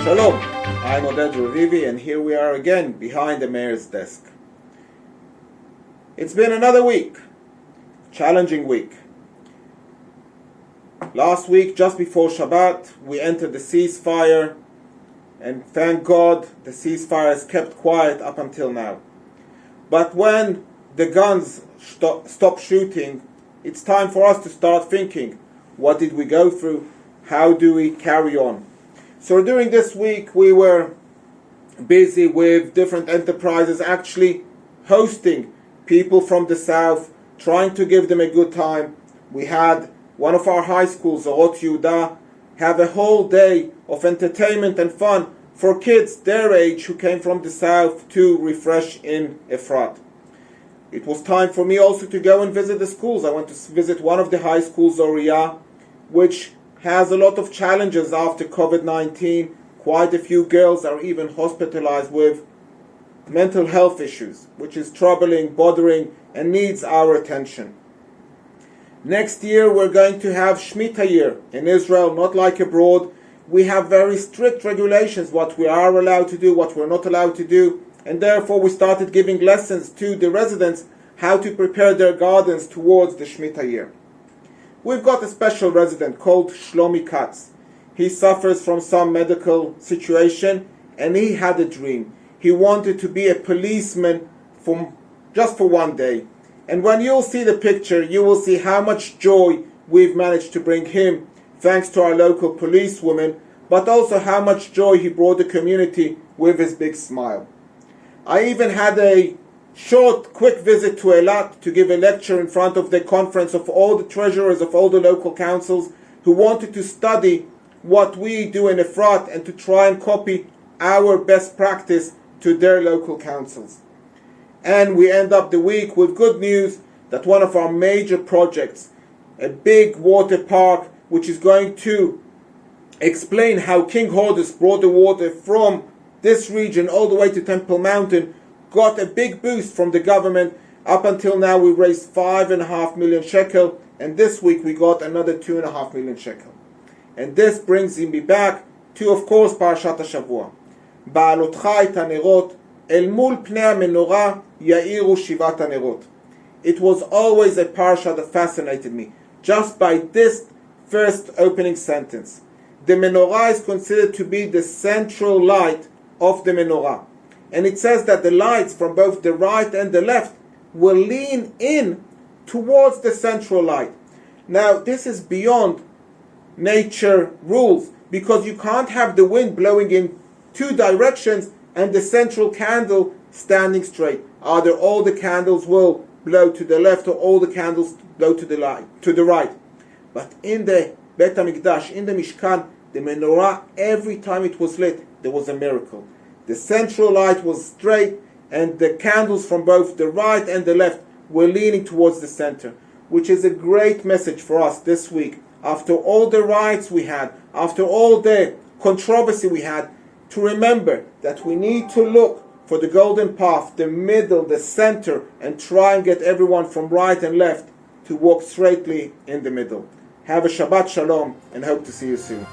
Shalom, I'm Revivi, and here we are again behind the mayor's desk. It's been another week, challenging week. Last week, just before Shabbat, we entered the ceasefire, and thank God the ceasefire has kept quiet up until now. But when the guns stop shooting, it's time for us to start thinking, what did we go through? How do we carry on? So during this week, we were busy with different enterprises actually hosting people from the south, trying to give them a good time. We had one of our high schools, Orot Yehuda, have a whole day of entertainment and fun for kids their age who came from the south to refresh in Efrat. It was time for me also to go and visit the schools. I went to visit one of the high schools, Oriya, which has a lot of challenges after COVID-19. Quite a few girls are even hospitalized with mental health issues, which is troubling, bothering, and needs our attention. Next year we're going to have Shemitah year in Israel, not like abroad. We have very strict regulations, what we are allowed to do, what we're not allowed to do, and therefore we started giving lessons to the residents how to prepare their gardens towards the Shemitah year. We've got a special resident called Shlomi Katz. He suffers from some medical situation and he had a dream. He wanted to be a policeman just for one day. And when you'll see the picture, you will see how much joy we've managed to bring him, thanks to our local policewoman, but also how much joy he brought the community with his big smile. I even had a short, quick visit to Efrat to give a lecture in front of the conference of all the treasurers of all the local councils who wanted to study what we do in Efrat and to try and copy our best practice to their local councils. And we end up the week with good news that one of our major projects, a big water park, which is going to explain how King Horus brought the water from this region all the way to Temple Mountain, got a big boost from the government. Up until now we raised 5.5 million shekel, and this week we got another 2.5 million shekel. And this brings me back to, of course, Parashat Behaalotecha. Behaalotecha et hanerot, el mul pnei hamenorah yairu shivat hanerot. It was always a parasha that fascinated me, just by this first opening sentence. The menorah is considered to be the central light of the menorah. And it says that the lights from both the right and the left will lean in towards the central light. Now, this is beyond nature rules, because you can't have the wind blowing in two directions and the central candle standing straight. Either all the candles will blow to the left or all the candles blow to the right. But in the Bet HaMikdash, in the Mishkan, the menorah, every time it was lit, there was a miracle. The central light was straight, and the candles from both the right and the left were leaning towards the center, which is a great message for us this week. After all the riots we had, after all the controversy we had, to remember that we need to look for the golden path, the middle, the center, and try and get everyone from right and left to walk straightly in the middle. Have a Shabbat Shalom, and hope to see you soon.